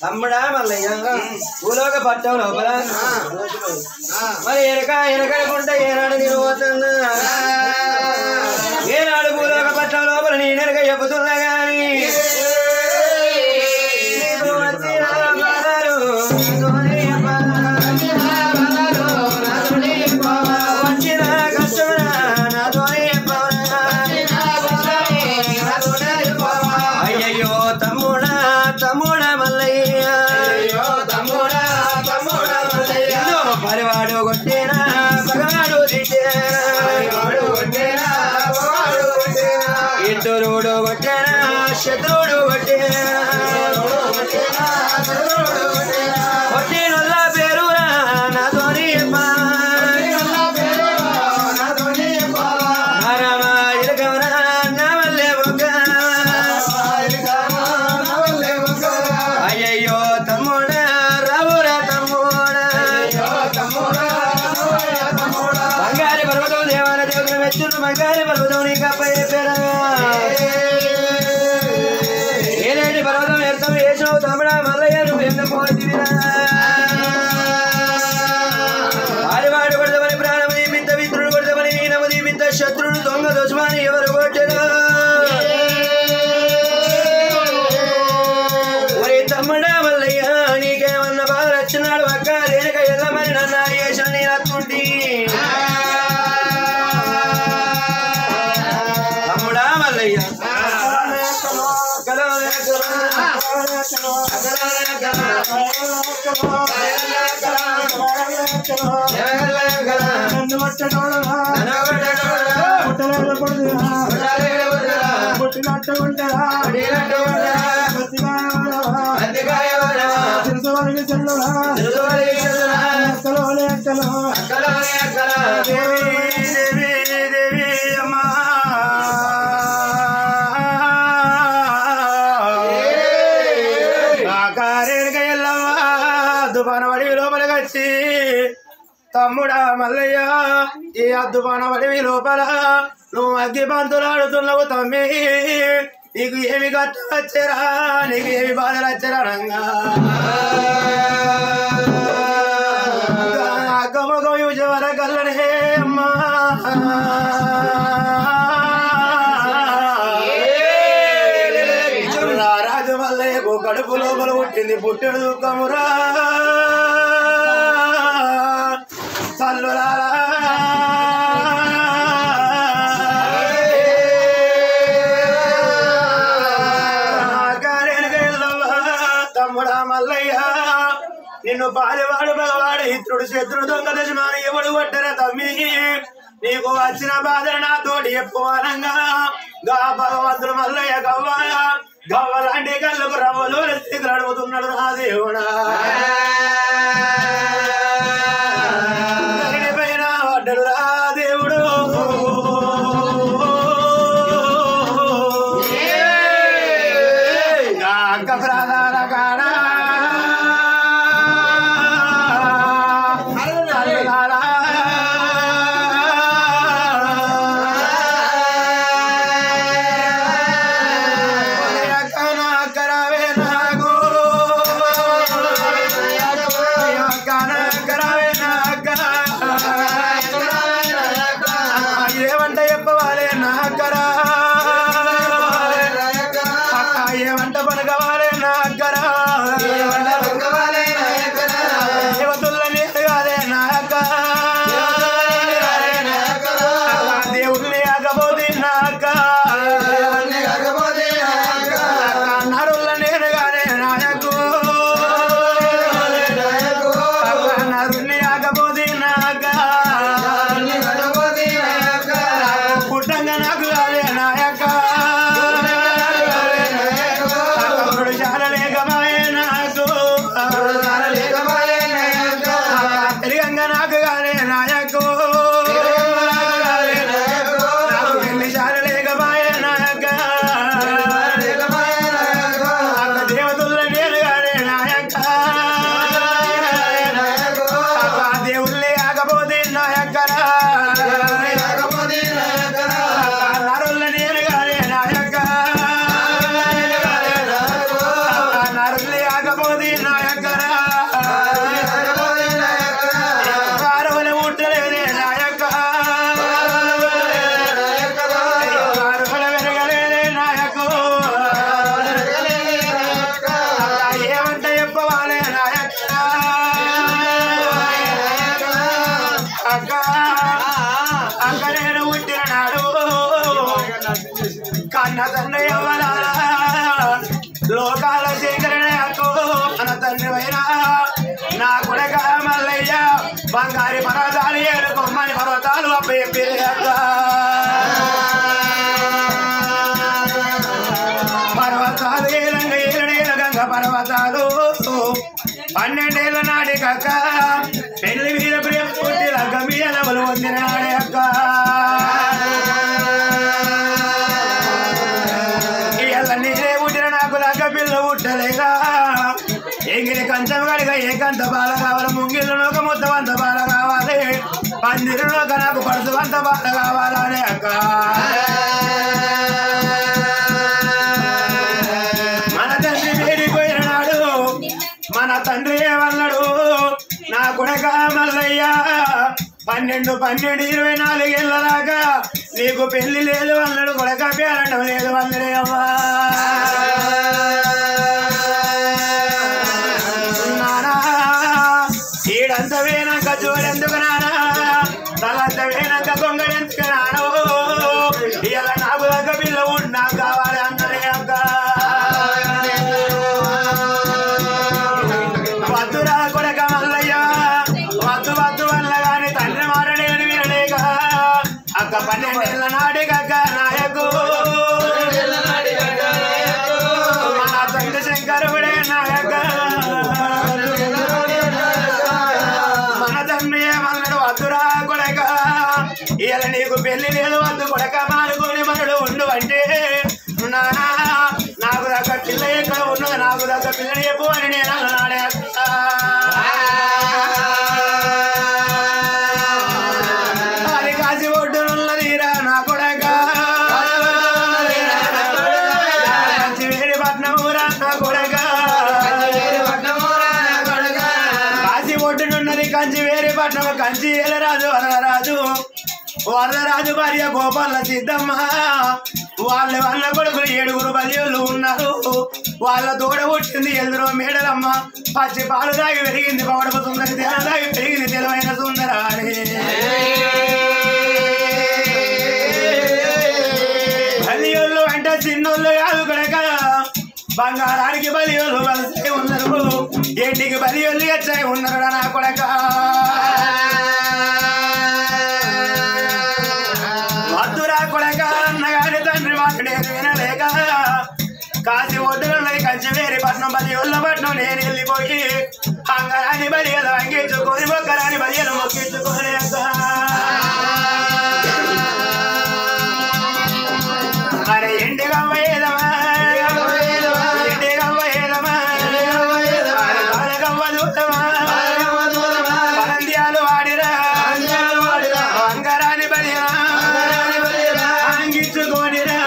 తమ్ముడా మల్లయ్య భూలోక పట్టం లోపల మరి ఎనకడుకుంటే ఏనాడు నేను పోతున్నా ఏనాడు భూలోక పట్టం లోపల నేనెనక చెబుతున్నా గాని వచ్చిన కష్టమరా నాతోనే అయ్యయ్యో తమ్ముడా తమ్ముడా మల్లయ్య పరివాడు కొట్టేనా పగవాడు తిట్టేనా ఇద్దరుడు కొట్టేనా శత్రువుడు కొట్టేనా కొట్టినొల్ల పేరురా నాతోని అయ్యయ్యో తమ్ముడా రావురా తమ్ముడా బంగారి పర్వతం దేవాల దేవతలు మెచ్చును బంగారి పర్వతం నీకు అప్పయ్యేరా ఏలేటి పర్వతం ఎర్తం వేసావు తమ్ముడా మల్లయ్య నువ్వు ఎందుకు పోతివిరా ఆడివాడు కొడతామని ప్రాణము దీపింత మిత్రుడు కొడతామని నీనము దీపింత శత్రుడు దొంగ దోషమాని ఎవరు కొట్టెను తమ్ముడా మల్లయ్య నీకేమన్నా బాధ వచ్చినాడు అక్క రేణుక ఎల్లమని నన్ను అడిగేసిన నేను అత్తుంటి తమ్ముడా మల్లయ్య దుబానవడి లోపల వచ్చి తమ్ముడా మల్లయ్య ఈ అద్దుబానవడి లోపల నువ్వు అగ్గి బంతులాడుతున్నావు తమ్మి నీకు ఏమి కట్ట వచ్చారా నీకు ఏమి బాధలు వచ్చారా రంగా అగ్గమగం యువర కల్లనే అమ్మా రాజు మల్లయ్యకు కడుపు లోపల పుట్టింది పుట్టెడు దుఃఖమురా చల్లురారా తమ్ముడా మల్లయ్య నిన్ను బాలివాడు బలవాడు ఇత్రుడు శత్రుడు దొంగ దశమాని ఎవడు కొట్టరా తమ్మి నీకు వచ్చిన బాధ నాతోటి ఎక్కువనంగా గా భగవంతుడు మల్లయ్య గవ్వలాంటి కళ్ళకు రవ్వలు స్థితులు అడుగుతున్నాడు నా దేవుడా పైన పడ్డడు రా దేవుడు అక్క ప్రాధాన కాడా అన్న తండ్రి అవ్వలారా లోకాల శేఖరణకు మన తండ్రి అయినా నా కొడక మల్లయ్య బంగారి పర్వతాలు ఏడు కొమ్మని పర్వతాలు పర్వతాలు ఏలంగ గంగ పర్వతాలు 12 ఏళ్ల నాటి కక్క పెళ్లి మీద ప్రేమ పుట్టి లగ్గ మీద నవలు వందిన నాడే అక్క నేనే పుట్టిన నాకు లగ్గ పిల్ల పుట్టలేదా ఎంగిలి కంచం కడిగ ఏకంత బాల కావాలి ముంగిళ్ళు ఒక మొత్తం అంత బాల కావాలి పందిరిలో నాకు పడుతు అంత బాల కావాలనే అక్క మన తండ్రి వేడిపోయిన నాడు మన తండ్రి ఏమన్నాడు నా కొడక మల్లయ్య 12, 24 ఏళ్ళ దాకా నీకు పెళ్లి లేదు అన్నాడు కొడక పేరంటం లేదు అన్నడే అమ్మా నానా ఈడంత వేనాక చూడెందుకు నానా తలంత వేనాక కొంగడెందుకు నానో ఇలా నాకు దగ్గ పిల్ల ఉన్నా కావాలి అన్నడే అక్క వద్దురా కొడక మల్లయ్య వద్దు వద్దు వల్ల గాని తండ్రి మారడేని వినలేక అక్క 12 ఏళ్ల నాటి కక్క నాయకు మన తండ్రి శంకరుడే నాయక మన తండ్రి ఏమన్నాడు వద్దురా కొడక ఇలా నీకు పెళ్లి లేదు వద్దు కొడక మానుకొని మనడు ఉండు అంటే నానా నాకు దగ్గర పిల్ల ఎక్కడ ఉన్నది నాకు దగ్గర పిల్లని చెప్పు అని నేను అన్నాడే అది కాసి ఒడ్డునున్నదిరా నా కొడక కంచి వేడి పట్నమురా నా కొడక కాసి ఒడ్డునున్నది కంచి వేడి పట్నం కంచి ఏలరాజు వరదరాజు భార్య గోపాల సిద్ధమ్మ వాళ్ళ కొడుకులు 7 బలియోళ్ళు ఉన్నారు వాళ్ళ తోడ పుట్టింది ఎదురో మేడలమ్మ పచ్చి పాలు తాగి పెరిగింది పవడపు సుందరి తెల తాగి పెరిగింది తెలివైన సుందరాని బలియోళ్ళు అంటే చిన్నోళ్ళు కాదు కనుక బంగారానికి బలియోళ్ళు వలసే ఉన్నారు ఏంటికి బలియోళ్ళు ఎచ్చాయి ఉన్నారు నా కొడక వద్దురా కొడక అన్నగాని తండ్రి మాట నేను వినలేక కాసి ఒడ్డులున్నది కంచి వేరి పట్నం బలియోళ్ళ పట్నం నేను వెళ్ళిపోయి అంగరాని బలియలు అంగించుకొని మొక్కరాని బలియలు మొక్కించుకొని అరే ఎండి గవ్వ ఏదమా ఎండి గవ్వ ఏదమా గవ్వ దూతమా పరంద్యాలు వాడిరా అంగరాని బలియరా అంగించుకోనిరా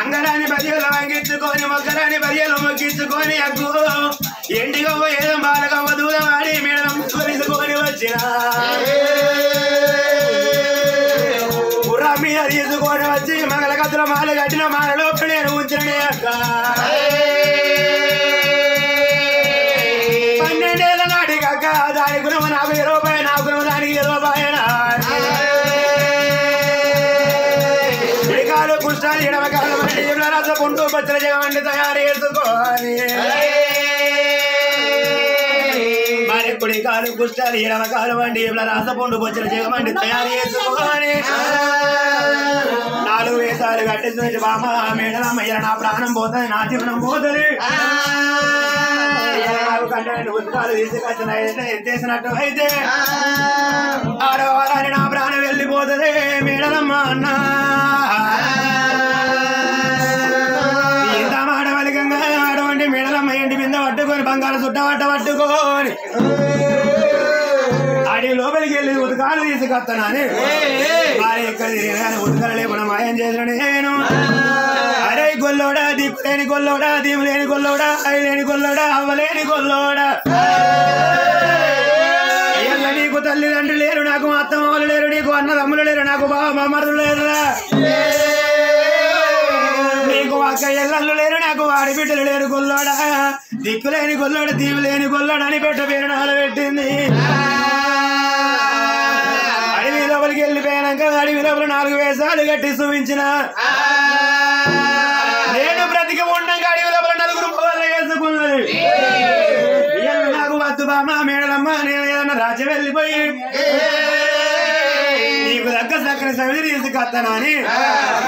అంగరాని బలియలు అంగించుకొని మొక్కరాని బలియలు మొక్కించుకొని అగ్గు ఎండి గవ్వ ఏదో బాలగవ్వ దూరం వాడి మేడం తీసుకొని వచ్చిన పురా మీద తీసుకొని వచ్చి మంగళ కత్తుల మాల కట్టిన మాలలో నేను ఉంచనే అక్క 12 ఏళ్ల నాటి అక్క దాని గుణం నాకు 20 రూపాయలు నా గుణం దానికి 20 రూపాయలు ఇడికాలు కుష్టాలు ఎడమకాలం అంటే రస పుండు పచ్చల జగమండి తయారు చేసుకోవాలి మరి కుడికాలు కుష్టాలు ఎడమకాలు వండి రాసపండు బొచ్చల జగమండి తయారు చేసుకోవాలి 4 వేసాలు కట్టేసి బామ మేడలమ్మయ్య నా ప్రాణం పోతుంది నా జీవనం పోతుంది కంటే ఉత్కాలు తీసుకొచ్చిన ఎత్తేసినట్టు అయితే ఆడవాళ్ళని నా ప్రాణం వెళ్ళిపోతుంది మేడలమ్మ అన్న ఇంత మాడవలికంగా ఆడవంటి మేడలమ్మ ఇంటి మీద పట్టుకొని బంగారు చుట్ట పట్టుకొని అడి లోపలికి వెళ్ళి ఉతకాలు తీసుకొస్తానని వారి ఎక్కడ తిరిగిన ఉతకాలు లేకుండా మాయం చేసిన నేను అరే గొల్లోడా దిప్పు లేని గొల్లోడా దీము లేని గొల్లోడా అయి లేని గొల్లోడా అవ్వలేని గొల్లోడా ఎల్ల నీకు తల్లిదండ్రులు లేరు నాకు మా అత్తమ్మ వాళ్ళు లేరు నీకు అన్నదమ్ములు లేరు నాకు బావ మమ్మరులు లేరురా నీకు అక్క ఎల్లళ్ళు లేరు నాకు వాడి బిడ్డలు లేరు గొల్లోడా దిక్కు లేని గొల్లోడ దీవు లేని గొల్లోడ అని పెట్ట పేరు నాలు పెట్టింది అడవి లోపలికి వెళ్ళిపోయాక అడవి లోపల 4 వేసాలు కట్టి చూపించిన ఇక ఉండంగా అడవిలో నలుగురు పొగలు వేసుకున్నది నాకు వద్దు బామ్మ మేడలమ్మ నేను ఏదన్నా రాజ్యం వెళ్ళిపోయి నీకు దగ్గర చక్కని సమితి తీసుకొస్తానా అని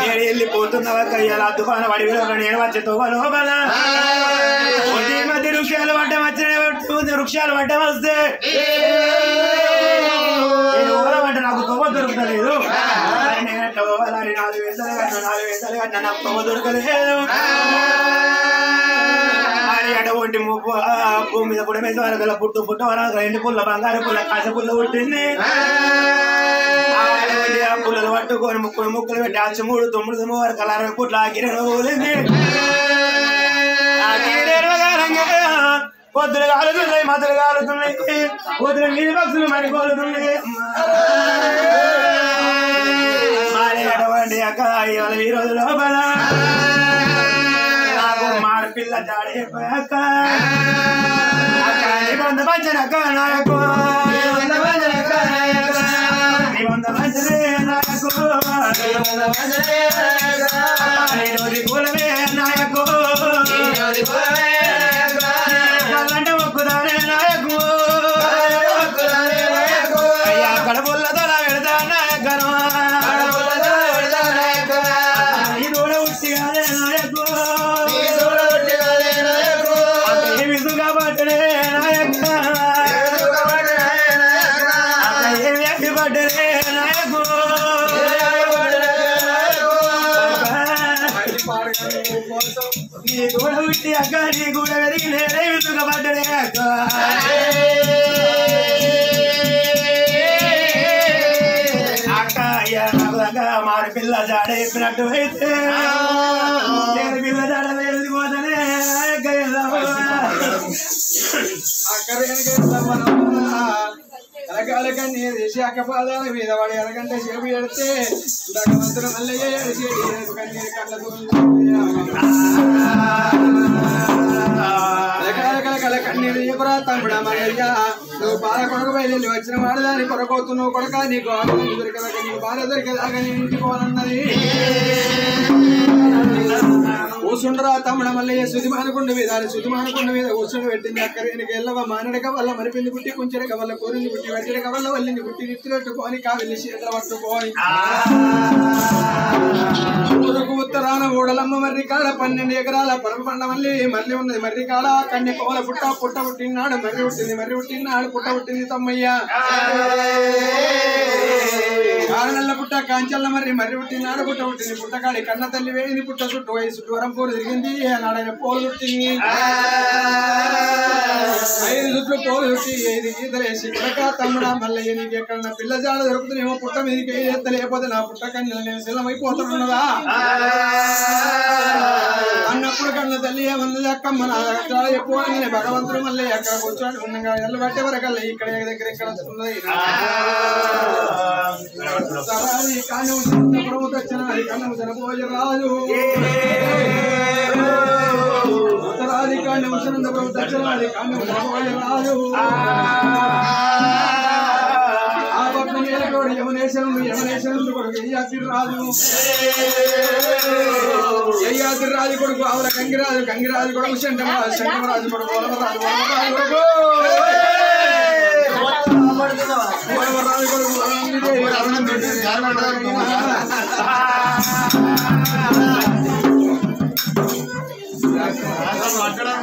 నేను వెళ్ళిపోతున్నవా కయ్యాల తుఫాను అడవిలో నేను వచ్చేతో లోపల మధ్య వృక్షాలు పడ్డం వచ్చిన వృక్షాలు పడ్డం వస్తే నేను ఓలమంటే నాకు తొవ్వ దొరుకుతలేదు నేను ఎట్లా పోవాలని 4 వేసాలు కట్టినా నాకు తొవ్వ దొరకలేదు అటువంటి భూమి మీద కూడా మేస వరకల పుట్టు వరకు 2 పుల్ల బంగారు పుల్ల కాస పుల్ల పుట్టింది ఆ పుల్లలు పట్టుకొని ముక్కులు పెట్టి ఆచి 3 9 వరకు 60 పుట్ల ఆ గిరెను ఊలింది ఆ గిరెను పొద్దులు కాలుతున్నాయి మతులు కాలుతున్నాయి పొద్దున నీళ్ళు పక్షులు మరికోలుతున్నాయి మరి అటువంటి అక్క ఇవాళ ఈ రోజు లోపల నాకు మాడపిల్ల జాడైపోయాక నిబంధ పంచనక్క నాయకు నిబంధ పంచనే నాయకు కూలమే నాయకు అంటే మొక్కుదానే నాయకు అయ్యా కడపుల్లతో నా పెడతా నాయకను ఇది కూడా ఉట్టిగానే నాయకు విసుగా పట్టడే నాయక ఏమి పట్టడే నాయకు నీ కూడా ఉట్టి అక్క నీ కూడా వెరిగి నేనే విసుగా పట్టడే అక్క అక్క అయ్యా నాకు అక్క మారి పిల్ల జాడ చెప్పినట్టు అయితే నేను పిల్ల జాడ వెళ్ళిపోతానే అలకాలకన్నీ దేశీ అక్క పాదాల మీద వాడి అరగంట సేపు ఎడితే భగవంతుడు మల్లయ్య కన్నీరు కళ్ళ కన్నీరు ఎగురా తమ్ముడా మల్లయ్య నువ్వు బాధ కొడుకు బయలు వచ్చిన వాడు దాన్ని కొరకవుతున్నావు కొడక నీకు ఆరోగ్యం దొరికేదాక నీకు బాధ దొరికేదాకా నేను ఇంటికి పోవాలన్నది కూర్చుండరా తమ్ముడ మల్లయ్య శుతిమానకుండ మీద శుతిమానకుండ మీద కూర్చుని పెట్టింది అక్కడికి వెళ్ళవ మానడక వల్ల మరిపింది పుట్టి కుంచెడక వల్ల కోరింది పుట్టి వడ్డక వల్ల వల్లింది పుట్టి నిత్తులెట్టుకొని కావిల్లి చేతులు పట్టుకొని ఊరుకు ఉత్తరాన ఊడలమ్మ మర్రి కాడ 12 ఎకరాల పరమ పండ మళ్ళీ మర్రి ఉన్నది మర్రి కాడ కన్ని కోల పుట్ట పుట్టినాడు మర్రి పుట్టినాడు పుట్ట పుట్టింది తమ్మయ్య 6 నెలల పుట్ట కాంచల్ల మర్రి పుట్టినాడు పుట్ట పుట్టింది పుట్టకాడి కన్న తల్లి వేయింది పుట్ట చుట్టూ వయసు దూరం పూరు తిరిగింది నాడైన పోలు చుట్టింది 5 చుట్లు పోలు చుట్టి 5 గీతలేసి కొడక తమ్ముడా మల్లయ్య నీకు ఎక్కడ పిల్ల జాడ దొరుకుతుందేమో పుట్ట మీదకి ఎత్తలేకపోతే నా పుట్ట కన్యలు నేను శిలమైపోతున్నదా అన్నప్పుడు కన్న తల్లి ఏమన్నది అక్కమ్మ నా జాడ చెప్పుకోగానే భగవంతుడు మళ్ళీ అక్కడ కూర్చొని ఉండగా ఎల్లు పట్టే వరకల్లా ఇక్కడ దగ్గర ఇక్కడ ఉన్నది కాను వచ్చిన కన్ను చనిపోయి రాజు ఉత్తరాది కాండం వచ్చినందుకు దక్షిణాది కాండం చనిపోయి రాజు ఆ పట్ల నేలకోడు యమనేశ్వరుడు కొడుకు యయాతి రాజు కొడుకు ఆవుల గంగిరాజు కొడుకు శంకరరాజు కొడుకు వలవరాజు కొడుకు మాట్లాడాలి